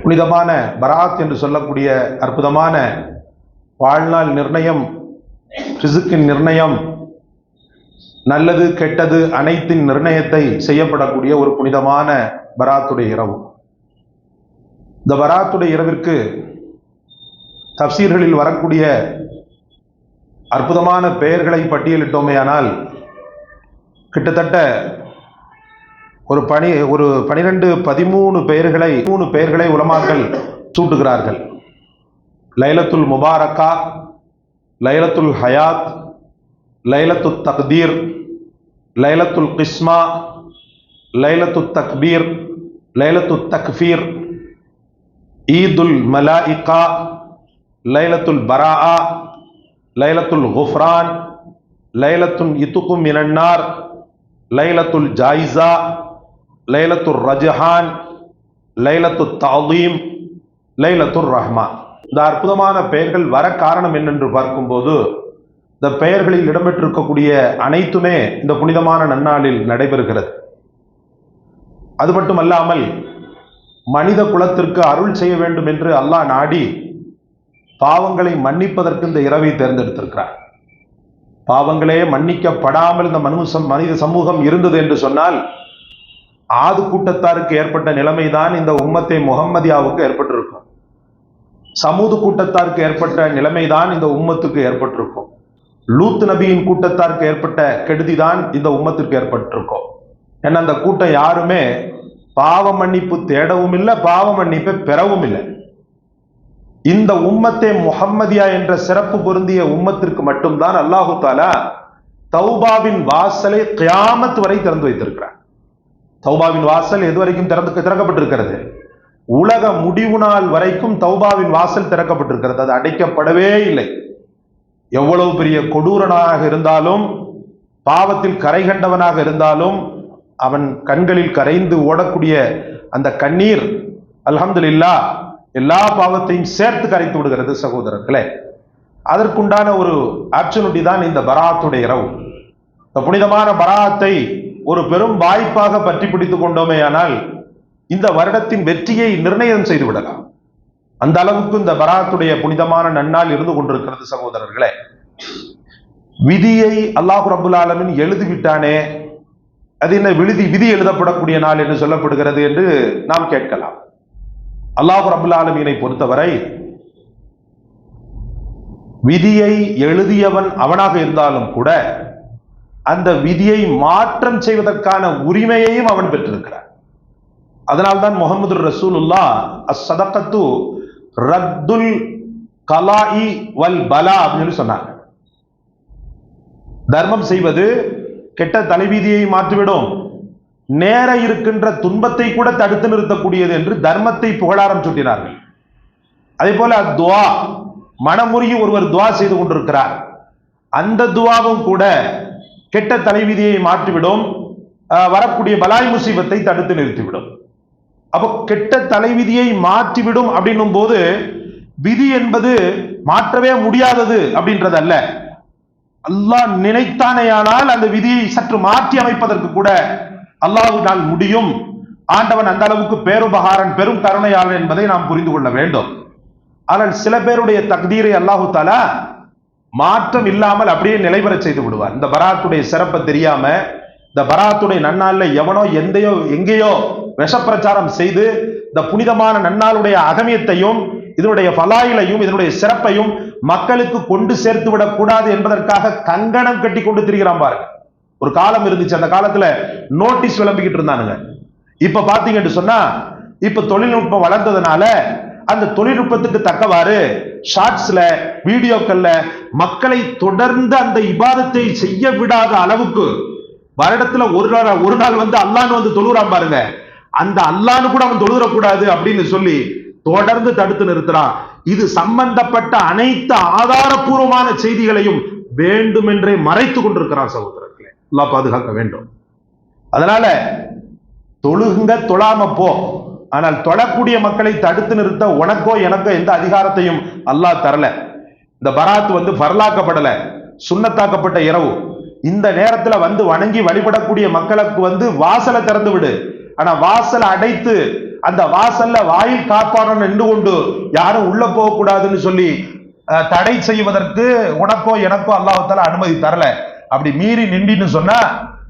புனிதமான பராத் என்று சொல்லக்கூடிய அற்புதமான வாழ்நாள் நிர்ணயம், ரிசுக்கின் நிர்ணயம், நல்லது கெட்டது அனைத்தின் நிர்ணயத்தை செய்யப்படக்கூடிய ஒரு புனிதமான பராத்துடைய இரவு. இந்த பராத்துடைய இரவிற்கு தப்சீர்களில் வரக்கூடிய அற்புதமான பெயர்களை பட்டியலிட்டோமேயானால் கிட்டத்தட்ட ஒரு 12-13 பெயர்களை உலமாக்கள் சூட்டுகிறார்கள். லைலத்துல் முபாரக்கா, லைலத்துல் ஹயாத், லைலத்துல் தக்தீர், லைலத்துல் கிஸ்மா, லைலத்துல் தக்பீர், லைலத்துல் தக்ஃபீர், ஈதுல் மலாயிகா, லைலத்துல் பராஆ, லைலத்துல் குஃப்ரான், லைலத்துல் இத்துக்கும் மினன்னார், லைலத்துல் ஜாயிசா, லைலத்துல் ரஜஹான், லைலத்துல் தஅலீம், லைலத்துல் ரஹ்மா. இந்த அற்புதமான பெயர்கள் வர காரணம் என்னென்று பார்க்கும்போது, இந்த பெயர்களில் இடம்பெற்றிருக்கக்கூடிய அனைத்துமே இந்த புனிதமான நன்னாளில் நடைபெறுகிறது. அது மட்டுமல்லாமல் மனித குலத்திற்கு அருள் செய்ய வேண்டும் என்று அல்லாஹ் நாடி பாவங்களை மன்னிப்பதற்கு இந்த இரவை தேர்ந்தெடுத்திருக்கிறார். பாவங்களே மன்னிக்கப்படாமல் இந்த மனித சமூகம் இருந்தது என்று சொன்னால், ஆது கூட்டத்தாருக்கு ஏற்பட்ட நிலைமைதான் இந்த உம்மத்தை முஹம்மதியாவுக்கு ஏற்பட்டிருக்கும். சமூது கூட்டத்தாருக்கு ஏற்பட்ட நிலைமைதான் இந்த உம்மத்துக்கு ஏற்பட்டிருக்கும். லூத் நபியின் கூட்டத்தாருக்கு ஏற்பட்ட கெடுதிதான் இந்த உம்மத்திற்கு ஏற்பட்டிருக்கும். ஏன்னா அந்த கூட்டம் யாருமே பாவ மன்னிப்பு தேடவும் இல்லை, பாவ மன்னிப்பை பெறவும் இல்லை. இந்த உம்மத்தே முஹம்மதியா என்ற சிறப்பு பொருந்திய உம்மத்திற்கு மட்டும்தான் அல்லாஹு தாலா தௌபாவின் வாசலை கியாமத் வரை திறந்து வைத்திருக்கிறார். தௌபாவின் வாசல் எதுவரைக்கும் திறக்கப்பட்டிருக்கிறது? உலக முடிவு நாள் வரைக்கும் தௌபாவின் வாசல் திறக்கப்பட்டிருக்கிறது. அது அடைக்கப்படவே இல்லை. எவ்வளவு பெரிய கொடூரனாக இருந்தாலும், பாவத்தில் கரை கண்டவனாக இருந்தாலும், அவன் கண்களில் கரைந்து ஓடக்கூடிய அந்த கண்ணீர் அல்ஹம்துலில்லாஹ் எல்லா பாவத்தையும் சேர்த்து கரைத்து விடுகிறது சகோதரர்களே. அதற்குண்டான ஒரு ஆப்சனுட்டி தான் இந்த பராத்துடைய இரவு. இந்த புனிதமான பராத்தை ஒரு பெரும் வாய்ப்பாக பற்றி பிடித்துக் கொண்டோமேயானால் இந்த வருடத்தின் வெற்றியை நிர்ணயம் செய்து விடலாம். அந்த அளவுக்கு இந்த பராத்துடைய புனிதமான நன்னாள் இருந்து கொண்டிருக்கிறது சகோதரர்களே. விதியை அல்லாஹ் ரப்புல் ஆலமீன் எழுதிவிட்டானே, அது என்ன விதி எழுதப்படக்கூடிய நாள் என்று சொல்லப்படுகிறது என்று நாம் கேட்கலாம். அல்லாஹ் ரப்புல் ஆலமீனை பொறுத்தவரை விதியை எழுதியவன் அவனாக இருந்தாலும் கூட அந்த விதியை மாற்றம் செய்வதற்கான உரிமையையும் அவன் பெற்றிருக்கிறான். அதனால்தான் முஹம்மது ரசூலுல்லாஹ் அஸ்ஸதகத்து ரத்துல் கலாஇ வல் பலா அப்படின்னு சொன்னாங்க. தர்மம் செய்வது கெட்ட தலைவிதியை மாற்றிவிடும், நேர இருக்கின்ற துன்பத்தை கூட தடுத்து நிறுத்தக்கூடியது என்று தர்மத்தை புகழாரம் சூட்டினார்கள். அதே போல துவா, மனமுருகி ஒருவர் துவா செய்து கொண்டிருக்கிறார், அந்த துவாவும் கூட கெட்ட தலைவிதியை மாற்றிவிடும், வரக்கூடிய பலாய் முசீபத்தை தடுத்து நிறுத்திவிடும். அப்போ கெட்ட தலைவிதியை மாற்றிவிடும் அப்படின்னும் போது விதி என்பது மாற்றவே முடியாதது அப்படின்றது அல்ல. அல்லாஹ் நினைத்தானேயானால் அந்த விதியை சற்று மாற்றி அமைப்பதற்கு கூட அல்லாஹ்வினால் முடியும். ஆண்டவன் அந்த அளவுக்கு பேருபகாரன், பெரும் கருணையாளன் என்பதை நாம் புரிந்து கொள்ள வேண்டும். ஆனால் சில பேருடைய தக்தீரை அல்லாஹு தாலா மாற்றம் இல்லாமல் அப்படியே நிலைபெற செய்து விடுவார். இந்த பராத்துடைய சிறப்பை தெரியாம, இந்த பராத்துடைய நன்னாள்ல எவனோ எங்கேயோ விஷப்பிரச்சாரம் செய்து இந்த புனிதமான நன்னாளுடைய அகமியத்தையும் இதனுடைய ஃபலாயிலையும் இதனுடைய சிறப்பையும் மக்களுக்கு கொண்டு சேர்த்து விடக் கூடாது என்பதற்காக கங்கணம் கட்டி கொண்டு திரிகிறான் பாருங்க. ஒரு காலம் இருந்துச்சு, அந்த காலத்துல நோட்டீஸ் விளம்பிக்கிட்டு இருந்தானுங்க. இப்ப பாத்தீங்கன்னு சொன்னா, இப்ப தொழில்நுட்பம் வளர்ந்ததுனால அந்த தொழில்நுட்பத்துக்கு தக்கவாறு ஷார்ட்ஸ்ல, வீடியோக்கள்ல மக்களை தொடர்ந்து அந்த இபாதத்தை செய்ய விடாத அளவுக்கு வருடத்துல ஒரு நாள் வந்து அல்லான்னு வந்து தொழுகிறான் பாருங்க, அந்த அல்லான்னு கூட அவன் தொழுகிறக்கூடாது அப்படின்னு சொல்லி தொடர்ந்து தடுத்து நிறுத்துறான். இது சம்பந்தப்பட்ட அனைத்து ஆதாரபூர்வமான செய்திகளையும் வேண்டுமென்றே மறைத்து கொண்டிருக்கிறான் சகோதரர்களே. அல்லாஹ் பாதுகாக்க வேண்டும். அதனால தொழுகுங்க, தொழாம போ, ஆனால் தொழக்கூடிய மக்களை தடுத்து நிறுத்த உனக்கோ எனக்கோ எந்த அதிகாரத்தையும் அல்லாஹ் தரல. இந்த பராத் வந்து ஃபர்லாக்கப்படல, சுன்னத்தாக்கப்பட்ட இரவு. இந்த நேரத்துல வந்து வணங்கி வழிபடக்கூடிய மக்களுக்கு வந்து வாசலை திறந்து விடு. ஆனா வாசலை அடைத்து அந்த வாசல்ல வாயில் காப்பாளன் நின்று கொண்டு யாரும் உள்ள போக கூடாதுன்னு சொல்லி தடை செய்வதற்கு உனக்கோ எனக்கோ அல்லாஹ்வுத்தாலா அனுமதி தரல. அப்படி மீறி நின்றின்னு சொன்னா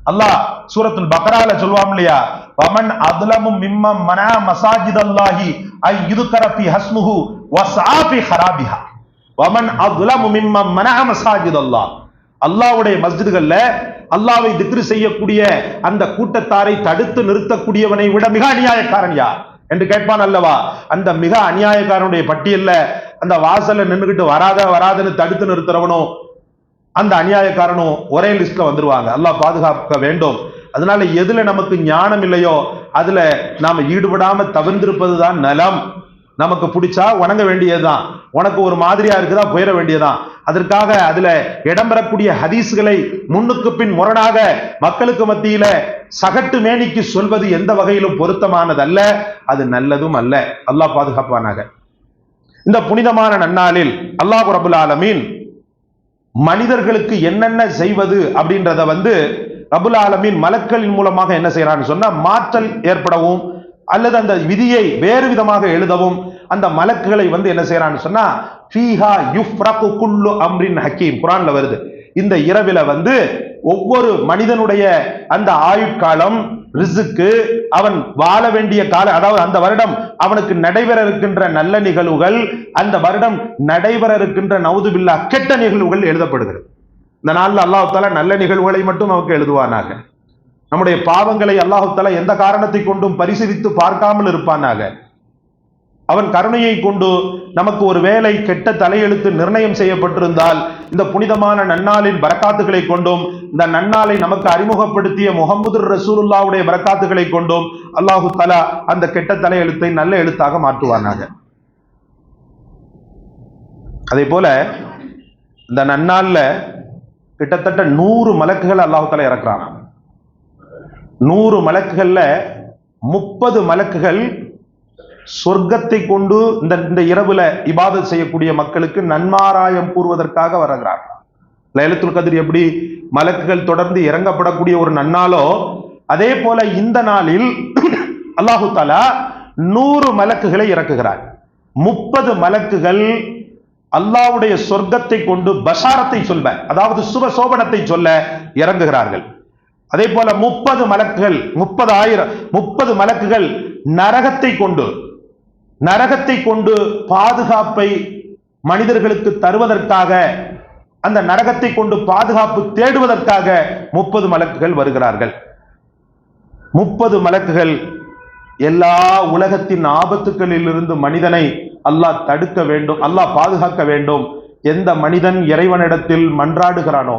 அல்லாஹ் சூரத்துல் பக்ரால சொல்வாம் இல்லையா, வமன் அத்லமு மிம்மன் மனா மசாஜிதல்லாஹி ஐ யுذكر ஃபீ ஹஸ்முஹு வஸஆ ஃபீ ஹராபிஹா. வமன் அத்லமு மிம்மன் மனா மசாஜிதல்லாஹ், அல்லாஹ்வுடைய மஸ்ஜிதுகள்ல அல்லாஹ்வை திக்ரு செய்யக்கூடிய அந்த கூட்டத்தாரை தடுத்து நிறுத்தக்கூடியவனை விட மிக அநியாயக்காரன் யார் என்று கேட்பான் அல்லவா. அந்த மிக அநியாயக்காரனுடைய பட்டியல்ல அந்த வாசல்ல நின்றுகிட்டு வராதுன்னு தடுத்து நிறுத்துறவனும் அந்த அநியாயக்காரனும் ஒரே லிஸ்ட்ல வந்துருவாங்க. அல்லாஹ் பாதுகாக்க வேண்டும். அதனால எதுல நமக்கு ஞானம் இல்லையோ அதுல நாம ஈடுபடாம தவிர்ந்திருப்பதுதான் நலம். நமக்கு பிடிச்சா வணங்க வேண்டியதுதான், உனக்கு ஒரு மாதிரியா இருக்குதா போயிட வேண்டியதுதான். அதற்காக அதுல இடம்பெறக்கூடிய ஹதீஸ்களை முன்னுக்கு பின் முரணாக மக்களுக்கு மத்தியில சகட்டு மேனிக்கு சொல்வது எந்த வகையிலும் பொருத்தமானதல்ல, அது நல்லதும் அல்ல. அல்லாஹ் பாதுகாப்பானாக. இந்த புனிதமான நன்னாளில் அல்லாஹ் ரப்புல் ஆலமீன் மனிதர்களுக்கு என்னென்ன செய்வது அப்படின்றத ரப்புல் ஆலமீன் மலக்களின் மூலமாக என்ன செய்யறான்னு சொன்னா மாற்றல் ஏற்படவும் அல்லது அந்த விதியை வேறு விதமாக எழுதவும் அந்த மலக்குகளை என்ன செய்யறான்னு சொன்னா ஃபீஹா யுஃப்ரகு குல்லு அம்ரின் ஹக்கீம் குர்ஆன்ல வருது. இந்த இரவில ஒவ்வொரு மனிதனுடைய அந்த ஆயுட்காலம், ரிஸ்க்கு, அவன் வாழ வேண்டிய கால, அதாவது அந்த வருடம் அவனுக்கு நடைபெற இருக்கின்ற நல்ல நிகழ்வுகள், அந்த வருடம் நடைபெற இருக்கின்ற நவுதுபில்லா கெட்ட நிகழ்வுகள் எழுதப்படுகிறது. இந்த நாள்ல அல்லாஹ் தஆலா நல்ல நிகழ்வுகளை மட்டும் நமக்கு எழுதுவானாக. நம்முடைய பாவங்களை அல்லாஹ் தஆலா எந்த காரணத்தை கொண்டும் பரிசீலித்து பார்க்காமல் இருப்பானாக. அவன் கருணையை கொண்டு நமக்கு ஒரு வேளை கெட்ட தலையெழுத்து நிர்ணயம் செய்யப்பட்டிருந்தால் இந்த புனிதமான நன்னாளின் பரக்காத்துகளை கொண்டும் இந்த நன்னாளை நமக்கு அறிமுகப்படுத்திய முஹம்மது ரசூலுல்லாஹ்வுடைய பரக்காத்துகளை கொண்டும் அல்லாஹு தஆலா அந்த கெட்ட தலையெழுத்தை நல்ல எழுத்தாக மாற்றுவானாக. அதே போல இந்த நன்னாள்ல கிட்டத்தட்ட 100 மலக்குகள் அல்லாஹு தஆலா இறக்குறான். 100 மலக்குகள்ல 30 மலக்குகள் சொர்க்கத்தை கொண்டு இந்த இரவுல இபாதத் செய்யக்கூடிய மக்களுக்கு நன்மாராயம் கூறுவதற்காக வருகிறார். லைலத்துல் கத்ர் எப்படி மலக்குகள் தொடர்ந்து இறங்கப்படக்கூடிய ஒரு நன்னாளோ அதே போல இந்த நாளில் அல்லாஹு தஆலா 100 மலக்குகளை இறக்குகிறார். 30 மலக்குகள் அல்லாஹ்வுடைய சொர்க்கத்தை கொண்டு பஷாரத்தை சொல்ல, அதாவது சுப சோபனத்தை சொல்ல இறங்குகிறார்கள். அதே போல 30 மலக்குகள் 30 மலக்குகள் நரகத்தை கொண்டு பாதுகாப்பை மனிதர்களுக்கு தருவதற்காக, அந்த நரகத்தை கொண்டு பாதுகாப்பு தேடுவதற்காக 30 மலக்குகள் வருகிறார்கள். 30 மலக்குகள் எல்லா உலகத்தின் ஆபத்துக்களில் இருந்து மனிதனை அல்லாஹ் தடுக்க வேண்டும், அல்லாஹ் பாதுகாக்க வேண்டும். எந்த மனிதன் இறைவனிடத்தில் மன்றாடுகிறானோ,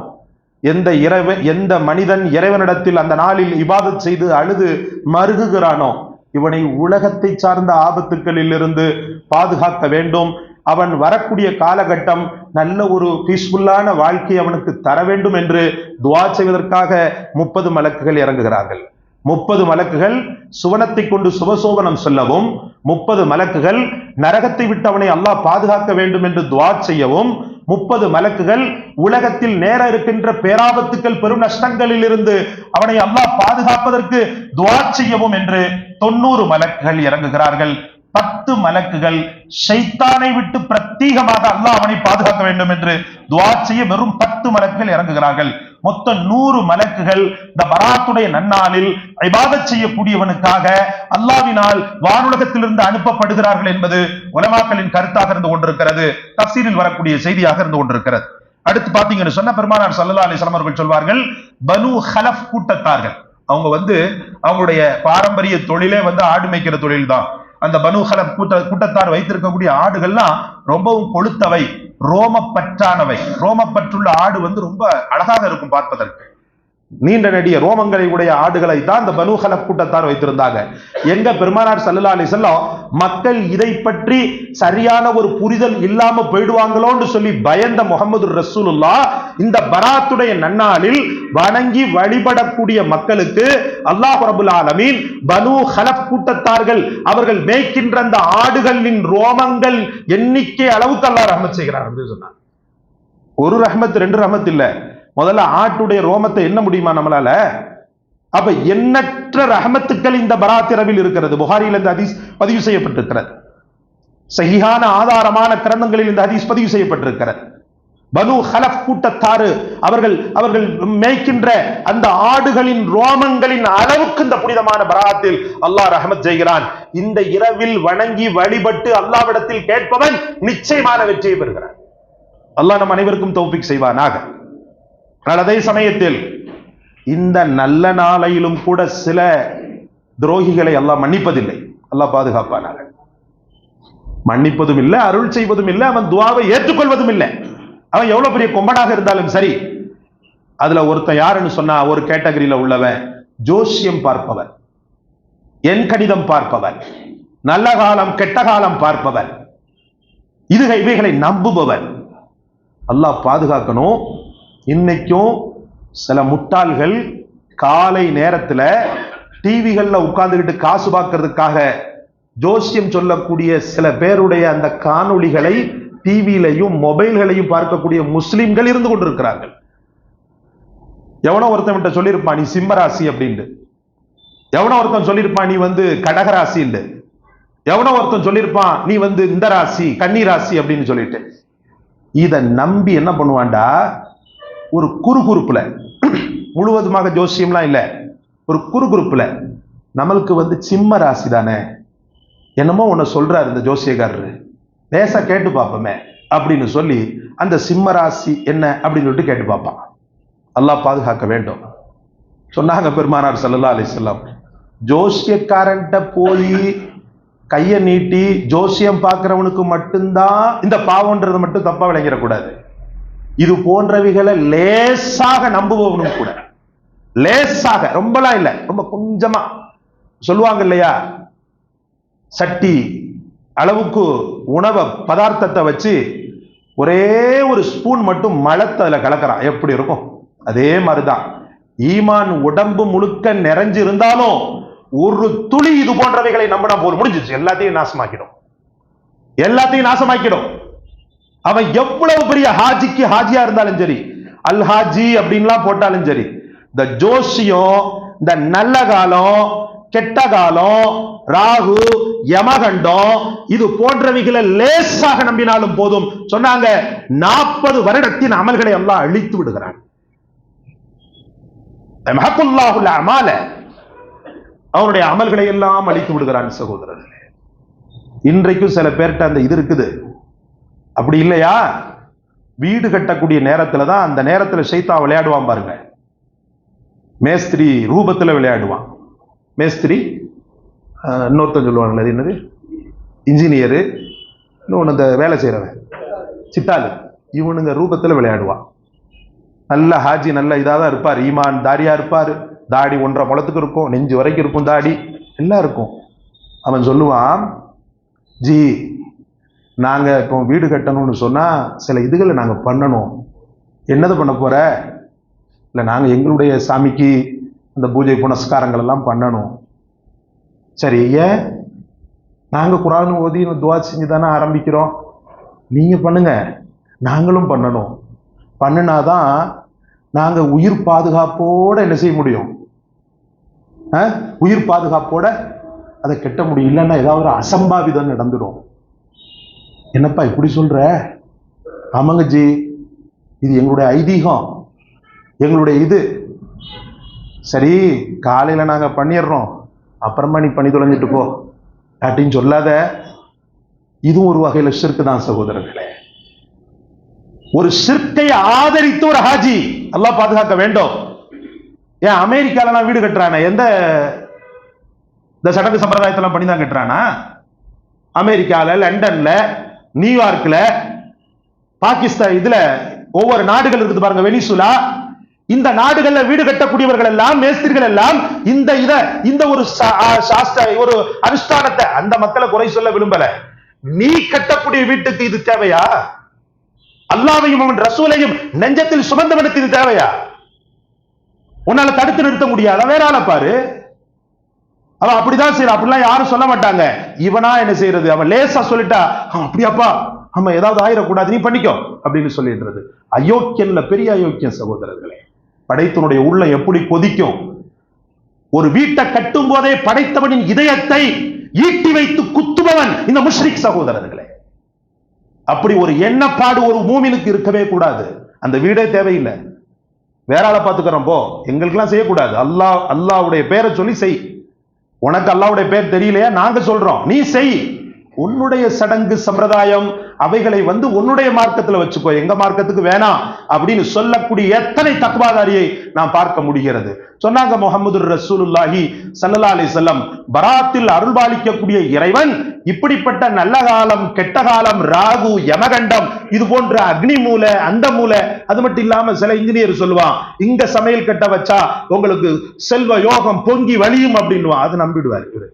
எந்த மனிதன் இறைவனிடத்தில் அந்த நாளில் இபாதத் செய்து அழுது மருகுகிறானோ இவனை உலகத்தை சார்ந்த ஆபத்துக்களில் இருந்து பாதுகாக்க வேண்டும். அவன் வரக்கூடிய காலகட்டம் நல்ல ஒரு பீஸ்ஃபுல்லான வாழ்க்கை அவனுக்கு தர வேண்டும் என்று துஆ செய்வதற்காக 30 மலக்குகள் இறங்குகிறார்கள். 30 மலக்குகள் சுவனத்தை கொண்டு சுபசோபனம் சொல்லவும், 30 மலக்குகள் நரகத்தை விட்டு அவனை அல்லாஹ் பாதுகாக்க வேண்டும் என்று துஆ செய்யவும், 30 மலக்குகள் உலகத்தில் நேர இருக்கின்ற பேராபத்துக்கள் பெரும் நஷ்டங்களில் இருந்து அவனை அல்லாஹ் பாதுகாப்பதற்கு துஆ செய்யவும் என்று 90 மலக்குகள் இறங்குகிறார்கள். 10 மலக்குகள் ஷைத்தானை விட்டு பிரத்யேகமாக அல்லாஹ் அவனை பாதுகாக்க வேண்டும் என்று துஆ செய்ய வெறும் 10 மலக்குகள் இறங்குகிறார்கள். மொத்தம் 100 மலக்குகள் இந்த பராத்துடைய நன்னாளில் இபாதத் செய்யக்கூடியவனுக்காக அல்லாஹ்வினால் வானுலகத்திலிருந்து அனுப்பப்படுகிறார்கள் என்பது உலமாக்களின் கருத்தாக இருந்து கொண்டிருக்கிறது, தஃசீரில் வரக்கூடிய செய்தியாக இருந்து கொண்டிருக்கிறது. அடுத்து பாத்தீங்கன்னு சொன்ன பெருமானார் ஸல்லல்லாஹு அலைஹி வஸல்லம் அவர்கள் சொல்வார்கள், பனு ஹலஃப் கூட்டத்தார்கள், அவங்க அவங்களுடைய பாரம்பரிய தொழிலே ஆடு மேய்க்கிற தொழில் தான். அந்த பனு ஹலஃப் கூட்டத்தார் வைத்திருக்கக்கூடிய ஆடுகள்லாம் ரொம்பவும் கொழுத்தவை, ரோமப்பற்றானவை. ரோமப்பற்றுள்ள ஆடு ரொம்ப அழகாக இருக்கும் பார்ப்பதற்கு. நீண்ட நெடிய ரோமங்களை உடைய ஆடுகளை தான் இந்த பனு ஹலஃப் கூட்டத்தார் வைத்திருந்தாங்க. எங்க பெருமானார் ஸல்லல்லாஹு அலைஹி வஸல்லம் மக்கள் இதை பற்றி சரியான ஒரு புரிதல் இல்லாம போயிடுவாங்களோன்னு சொல்லி பயந்த முஹம்மது ரசூலுல்லாஹ் இந்த பராத்துடைய நன்னாளில் வணங்கி வழிபடக்கூடிய மக்களுக்கு அல்லாஹ் ரப்புல் ஆலமீன் பனு ஹலஃப் கூட்டத்தார்கள் அவர்கள் மேய்க்கின்ற அந்த ஆடுகளின் ரோமங்கள் எண்ணிக்கை அளவுக்கு அல்லாஹ் ரஹ்மத் செய்கிறார் என்று சொன்னார். ஒரு ரஹ்மத் 2 ரஹ்மத் இல்ல. முதல்ல ஆட்டுடைய ரோமத்தை என்ன முடியுமா நம்மளால? அப்ப எண்ணற்ற ரஹமத்துக்கள் இந்த பராத் இரவில் இருக்கிறது. புகாரியில் இந்த ஹதீஸ் பதிவு செய்யப்பட்டிருக்கிறது. சஹீஹான ஆதாரமான கிரந்தங்களில் இந்த ஹதீஸ் பதிவு செய்யப்பட்டிருக்கிறது. பனு ஹலஃப் கூட்டத்தாறு அவர்கள் மேய்க்கின்ற அந்த ஆடுகளின் ரோமங்களின் அளவுக்கு இந்த புனிதமான பராத்தில் அல்லாஹ் ரஹமத் செய்கிறான். இந்த இரவில் வணங்கி வழிபட்டு அல்லாஹ்விடத்தில் கேட்பவன் நிச்சயமான வெற்றியை பெறுகிறான். அல்லாஹ் நம் அனைவருக்கும் தௌஃபீக் செய்வானாக. அதே சமயத்தில் இந்த நல்ல நாளையிலும் கூட சில துரோகிகளை அல்லாஹ் மன்னிப்பதில்லை. அல்லாஹ் பாதுகாப்பானாக. மன்னிப்பதும் இல்லை, அருள் செய்வதும் இல்லை, அவன் துஆவை ஏற்றுக்கொள்வதும் இல்லை. அவன் எவ்வளவு பெரிய கொம்பனாக இருந்தாலும் சரி. அதுல ஒருத்தன் யாருன்னு சொன்னா, ஒரு கேட்டகரியில உள்ளவன் ஜோசியம் பார்ப்பவன், என் கணிதம் பார்ப்பவன், நல்ல காலம் கெட்ட காலம் பார்ப்பவன், இவைகளை நம்புபவன். அல்லாஹ் பாதுகாக்கணும். இன்னைக்கும் சில முட்டாள்கள் காலை நேரத்துல டிவிகள்ல உட்கார்ந்துகிட்டு காசு பார்க்கறதுக்காக ஜோசியம் சொல்லக்கூடிய சில பேருடைய அந்த காணொளிகளை டிவியிலையும் மொபைல்களையும் பார்க்கக்கூடிய முஸ்லிம்கள் இருந்து கொண்டிருக்கிறார்கள். எவனோ ஒருத்தன் சொல்லியிருப்பான் நீ சிம்மராசி அப்படின்ட்டு, எவனோ ஒருத்தன் சொல்லியிருப்பான் நீ கடகராசி, எவனோ ஒருத்தன் சொல்லியிருப்பான் நீ இந்த ராசி கன்னி ராசி அப்படின்னு சொல்லிட்டு. இதை நம்பி என்ன பண்ணுவான்டா, ஒரு குறுகுறுப்புல, முழுவதுமாக ஜோசியம்லாம் இல்லை, ஒரு குறுகுறுப்புல நம்மளுக்கு சிம்ம ராசி தானே, என்னமோ உன்னை சொல்றாரு இந்த ஜோசியக்காரரு, லேசா கேட்டு பார்ப்போமே அப்படின்னு சொல்லி அந்த சிம்ம ராசி என்ன அப்படின்னு சொல்லிட்டு கேட்டு பார்ப்பான். அல்லாஹ் பாதுகாக்க வேண்டும். சொன்னாங்க பெருமானார் ஸல்லல்லாஹு அலைஹி வஸல்லம், ஜோசியக்காரன்ட்ட போய் கையை நீட்டி ஜோசியம் பார்க்கிறவனுக்கு மட்டும்தான் இந்த பாவம்ன்றது மட்டும் தப்பா விளங்கிடக்கூடாது. இது போன்றவைகளை லேசாக நம்புபவனும் கூட, லேசாக, ரொம்பலாம் இல்லை, ரொம்ப கொஞ்சமா சொல்லுவாங்க இல்லையா, சட்டி அளவுக்கு உணவை பதார்த்தத்தை வச்சு ஒரே ஒரு ஸ்பூன் மட்டும் மலத்தை அதுல கலக்கிறான், எப்படி இருக்கும்? அதே மாதிரிதான் ஈமான் உடம்பு முழுக்க நிறைஞ்சு இருந்தாலும் ஒரு துளி இது போன்றவைகளை நம்பினா போதும், முடிஞ்சிச்சு, எல்லாத்தையும் நாசமாக்கிடும், எல்லாத்தையும் நாசமாக்கிடும். அவன் எவ்வளவு பெரிய ஹாஜிக்கு ஹாஜியா இருந்தாலும் சரி, அல் ஹாஜி அப்படின்லாம் போட்டாலும் சரி, இந்த ஜோசியம், இந்த நல்ல காலம் கெட்ட காலம், ராகு யமகண்டம், இது போன்றவைகளை லேசாக நம்பினாலும் போதும். சொன்னாங்க 40 வருடத்தின் அமல்களை அல்லாஹ் அழித்து விடுகிறான். அவனுடைய அமல்களை எல்லாம் அழித்து விடுகிறான். சகோதரர்களே, இன்றைக்கும் சில பேர்கிட்ட அந்த இது இருக்குது. அப்படி இல்லையா, வீடு கட்டக்கூடிய நேரத்துல தான், அந்த நேரத்துல ஷைத்தான் விளையாடுவான் பாருங்க, மேஸ்திரி ரூபத்துல விளையாடுவான். மேஸ்திரி, இன்னொருத்தன் சொல்லுவாங்க அது என்னது, இன்ஜினியரு, இன்னொன்று அந்த வேலை செய்யறவன் சித்தாளு, இவனுங்க ரூபத்துல விளையாடுவான். நல்ல ஹாஜி, நல்ல இதாக தான் இருப்பார், ஈமான் தாரியா இருப்பார், தாடி 1.5 முழத்துக்கு இருக்கும், நெஞ்சு வரைக்கும் இருக்கும், தாடி எல்லாம் இருக்கும். அவன் சொல்லுவான், ஜி நாங்க இப்போ வீடு கட்டணும்னு சொன்னா சில இதுகளை நாங்க பண்ணணும். என்னது பண்ண போற? இல்லை, நாங்க எங்களுடைய சாமிக்கு அந்த பூஜை புனஸ்காரங்கள் எல்லாம் பண்ணணும். சரி, ஏன்? நாங்க குர்ஆன் ஓதி துஆ செஞ்சு தானே ஆரம்பிக்கிறோம், நீங்க பண்ணுங்க, நாங்களும் பண்ணணும். பண்ணினாதான் நாங்க உயிர் பாதுகாப்போட என்ன செய்ய முடியும், உயிர் பாதுகாப்போட அதை கெட்ட முடியும். இல்லைன்னா ஏதாவது ஒரு அசம்பாவிதம் நடந்துடும். என்னப்பா இப்படி சொல்ற? ஆமாங்க ஜி, இது எங்களுடைய ஐதீகம், எங்களுடைய இது. சரி, காலையில நாங்க பண்ணிடுறோம், அப்புறமா நீ பண்ணி தொலைஞ்சிட்டு போ அப்படின்னு சொல்லாத. இதுவும் ஒரு வகையில ஷிர்க் தான் சகோதரர்களே. ஒரு ஷிர்க்கை ஆதரித்து ஒரு ஹாஜி, அல்லாஹ் பாதுகாக்க வேண்டும். ஏன் அமெரிக்கால நான் வீடு கட்டுறானே, எந்த இந்த சடங்கு சம்பிரதாயத்தெல்லாம் பண்ணி தான் கட்டுறானா? அமெரிக்கால, லண்டன்ல, நியூயார்க்ல, பாகிஸ்தான், இதுல ஒவ்வொரு நாடுகள் இருக்குது பாருங்க, வெனிசுலா, இந்த நாடுகள்ல வீடு கட்டக்கூடியவர்கள் எல்லாம், மேஸ்திரிகள் எல்லாம் இந்த ஒரு ஒரு அனுஷ்டானத்தை, அந்த மக்களை குறை சொல்ல விரும்பல, நீ கட்டக்கூடிய வீட்டுக்கு இது தேவையா? அல்லாஹ்வையும் அவன் ரசூலையும் நெஞ்சத்தில் சுமந்தவனுக்கு இது தேவையா? உன்னால தடுத்து நிறுத்த முடியாத, வேற ஆளை பாரு. அவன் அப்படிதான் செய்யறான். அப்படிலாம் யாரும் சொல்ல மாட்டாங்க. இவனா என்ன செய்யறது, அவன் லேசா சொல்லிட்டா, அப்படியாப்பா, ஆமா ஏதாவது ஆயிடக்கூடாது, நீ பண்ணிக்கோ அப்படின்னு சொல்லிடுறது. அயோக்கியன்ல பெரிய அயோக்கியம் சகோதரர்களே. படைத்தனுடைய உள்ளம் எப்படி கொதிக்கும். ஒரு வீட்டை கட்டும் போதே படைத்தவனின் இதயத்தை ஈட்டி வைத்து குத்துபவன் இந்த முஷ்ரிக் சகோதரர்களே. அப்படி ஒரு எண்ணப்பாடு ஒரு மூமினுக்கு இருக்கவே கூடாது. அந்த வீடே தேவையில்லை, வேற ஆளை பார்த்துக்கிறோம் போ, எங்களுக்கெல்லாம் செய்யக்கூடாது. அல்லாவுடைய பேரை சொல்லி செய். உனக்கு அல்லாவுடைய பேர் தெரியலையா, நாங்க சொல்றோம், நீ செய். உன்னுடைய சடங்கு சம்பிரதாயம் அவைகளை உன்னுடைய மார்க்கத்தில் வச்சுக்கோ, எங்க மார்க்கத்துக்கு வேணாம் அப்படின்னு சொல்லக்கூடிய எத்தனை தக்வாதாரியை நாம் பார்க்க முடிகிறது. சொன்னாங்க முஹம்மது ரசூலுல்லாஹி ஸல்லல்லாஹு அலைஹி வஸல்லம், பராத்தில் அருள்பாலிக்கக்கூடிய இறைவன் இப்படிப்பட்ட நல்ல காலம் கெட்ட காலம் ராகு யமகண்டம் இது போன்ற அக்னி மூலை அந்த மூலை, அது மட்டும் இல்லாம சில இன்ஜினியர் சொல்லுவான் இங்க சமையல் கட்ட வச்சா உங்களுக்கு செல்வ யோகம் பொங்கி வழியும் அப்படின்னுவான். அது நம்பிடுவார் இவரு.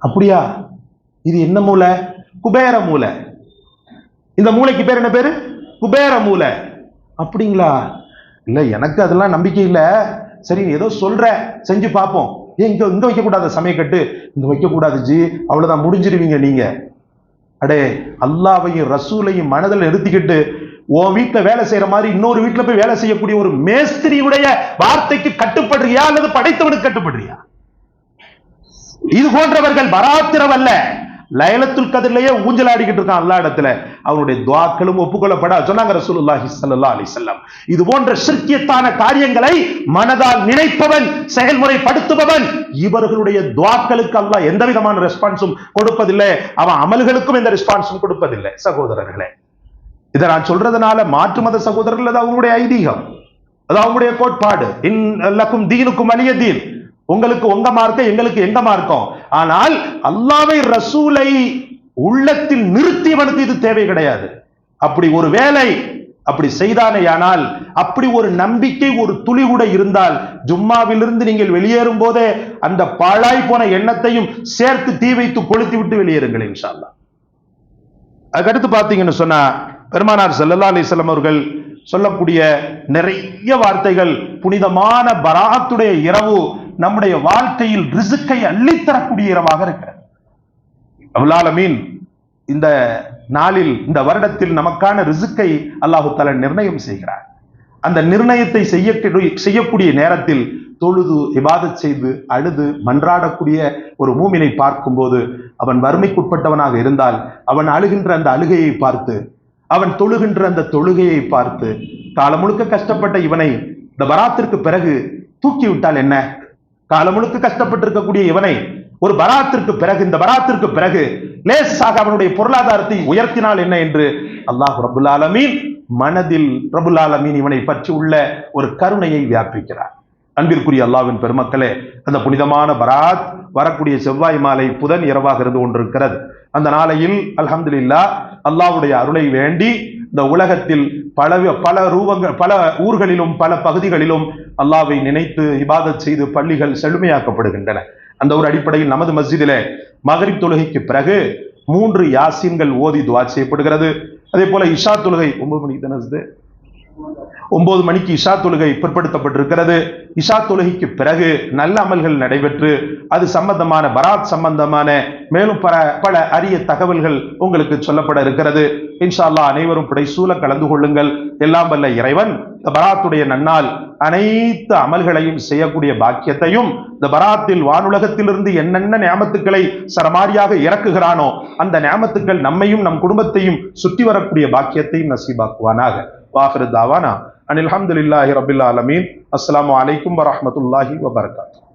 அப்படியா? இது என்ன மூலை? குபேர மூலை. இந்த மூளைக்கு பேர் என்ன பேரு? குபேர மூலை. அப்படிங்களா? இல்ல, எனக்கு அதெல்லாம் நம்பிக்கை இல்ல. சரி, ஏதோ சொல்ற, செஞ்சு பார்ப்போம். ஏன் இங்க வைக்க கூடாது சமயக்கட்டு? இங்க வைக்க கூடாது ஜி, அவ்வளவுதான், முடிஞ்சிருவீங்க நீங்க. அடே, அல்லாவையும் ரசூலையும் மனதில் நிறுத்திக்கிட்டு உன் வீட்டுல வேலை செய்யற மாதிரி இன்னொரு வீட்டுல போய் வேலை செய்யக்கூடிய ஒரு மேஸ்திரியுடைய வார்த்தைக்கு கட்டுப்படுறியா அல்லது படைத்தவனுக்கு கட்டுப்படுறியா? இது போன்றவர்கள் பராத்திரவல்ல, லைலத்துல் கத்ரிலேயே ஊஞ்சலாடிக்கிட்டு இருக்கான் அல்லா இடத்துல. அவருடைய துஆக்களும் ஒப்புக்கொள்ளப்பட சொன்னாங்க ரசூலுல்லாஹி ஸல்லல்லாஹு அலைஹி வஸல்லம். இது போன்ற ஷிர்கியத்தான காரியங்களை மனதால் நினைப்பவன், செயல்முறைப்படுத்துபவன், இவர்களுடைய துஆக்களுக்கு அல்லாஹ் எந்த விதமான ரெஸ்பான்ஸும் கொடுப்பதில்லை. அவன் அமல்களுக்கும் எந்த ரெஸ்பான்ஸும் கொடுப்பதில்லை. சகோதரர்களே, இதை நான் சொல்றதுனால மாற்று மத சகோதரர்கள் அது அவங்களுடைய ஐதீகம், அது அவங்களுடைய கோட்பாடு. லக்கும் தீனுக்கும் வலிய தீன், உங்களுக்கு உங்க மார்க்கம், எங்களுக்கு எங்க மார்க்கம். ஆனால் அல்லாஹ்வை ரசூலை உள்ளத்தில் நிறுத்தியவனுக்கு இது தேவை கிடையாது. அப்படி ஒரு வேலை அப்படி செய்தானேயானால், அப்படி ஒரு நம்பிக்கை ஒரு துளி கூட இருந்தால், ஜும்மாவிலிருந்து நீங்கள் வெளியேறும் போதே அந்த பாழாய் போன எண்ணத்தையும் சேர்த்து தீ வைத்து கொளுத்தி விட்டு வெளியேறுங்கள் இன்ஷா அல்லாஹ். அதுக்கடுத்து பார்த்தீங்கன்னு சொன்னா, பெருமானார் ஸல்லல்லாஹு அலைஹி வஸல்லம் அவர்கள் சொல்லக்கூடிய நிறைய வார்த்தைகள், புனிதமான பராத்துடைய இரவு நம்முடைய வாழ்க்கையில் ரிஸ்கை அள்ளித்தரக்கூடிய இரவாக இருக்கிறது. ரப்பல் ஆலமீன் இந்த நாளில், இந்த வருடத்தில் நமக்கான ரிஸ்கை அல்லாஹு தஆலா நிர்ணயம் செய்கிறார். அந்த நிர்ணயத்தை செய்யக்கூடிய நேரத்தில் தொழுது இபாதத் செய்து அழுது மன்றாடக்கூடிய ஒரு மூமினை பார்க்கும்போது, அவன் வறுமைக்குட்பட்டவனாக இருந்தால் அவன் அழுகின்ற அந்த அழுகையை பார்த்து, அவன் தொழுகின்ற அந்த தொழுகையை பார்த்து, காலம் முழுக்க கஷ்டப்பட்ட இவனை இந்த பராத்திற்கு பிறகு தூக்கி விட்டால் என்ன? காலம் முழுக்க கஷ்டப்பட்டிருக்கக்கூடிய இவனை ஒரு பராத்திற்கு பிறகு, இந்த பராத்திற்கு பிறகு லேசாக அவனுடைய பொருளாதாரத்தை உயர்த்தினால் என்ன என்று அல்லாஹ் ரப்புல் ஆலமீன் மனதில் ரப்புல் ஆலமீன் இவனை பற்றி உள்ள ஒரு கருணையை வியாபிக்கிறார். அன்பிற்குரிய அல்லாஹ்வின் பெருமக்களே, அந்த புனிதமான பராத் வரக்கூடிய செவ்வாய் மாலை புதன் இரவாக இருந்து கொண்டிருக்கிறது. அந்த நாளையில் அல்ஹம்துலில்லாஹ் அல்லாஹ்வுடைய அருளை வேண்டி இந்த உலகத்தில் பல ரூபங்கள், பல ஊர்களிலும் பல பகுதிகளிலும் அல்லாஹ்வை நினைத்து இபாதத் செய்து பள்ளிகள் செழுமையாக்கப்படுகின்றன. அந்த ஒரு அடிப்படையில் நமது மஸ்ஜிதிலே மகரிப் தொழுகைக்கு பிறகு 3 யாசீன்கள் ஓதி துஆ செய்யப்படுகிறது. அதே போல இஷா தொழுகை 9 மணிக்கு தானே, 9 மணிக்கு இஷா தொழுகை பிற்படுத்தப்பட்டிருக்கிறது. இஷா தொழுகைக்கு பிறகு நல்ல அமல்கள் நடைபெற்று அது சம்பந்தமான பராத் சம்பந்தமான மேலும் பல அரிய தகவல்கள் உங்களுக்கு சொல்லப்பட இருக்கிறது. இன்ஷா அல்லாஹ் அனைவரும் புடைசூழ கலந்து கொள்ளுங்கள். எல்லாம் வல்ல இறைவன் இந்த பராத்துடைய நன்னால் அனைத்து அமல்களையும் செய்யக்கூடிய பாக்கியத்தையும், இந்த பராத்தில் வானுலகத்திலிருந்து என்னென்ன நியாமத்துக்களை சரமாரியாக இறக்குகிறானோ அந்த நியாமத்துக்கள் நம்மையும் நம் குடும்பத்தையும் சுற்றி வரக்கூடிய பாக்கியத்தையும் நசீபாக்குவானாக. வாஹிரு தாவானா அனில் ஹம்துலில்லாஹி ரப்பில் ஆலமீன். அஸ்ஸலாமு அலைக்கும் வரஹ்மத்துல்லாஹி வபரகாத்துஹு.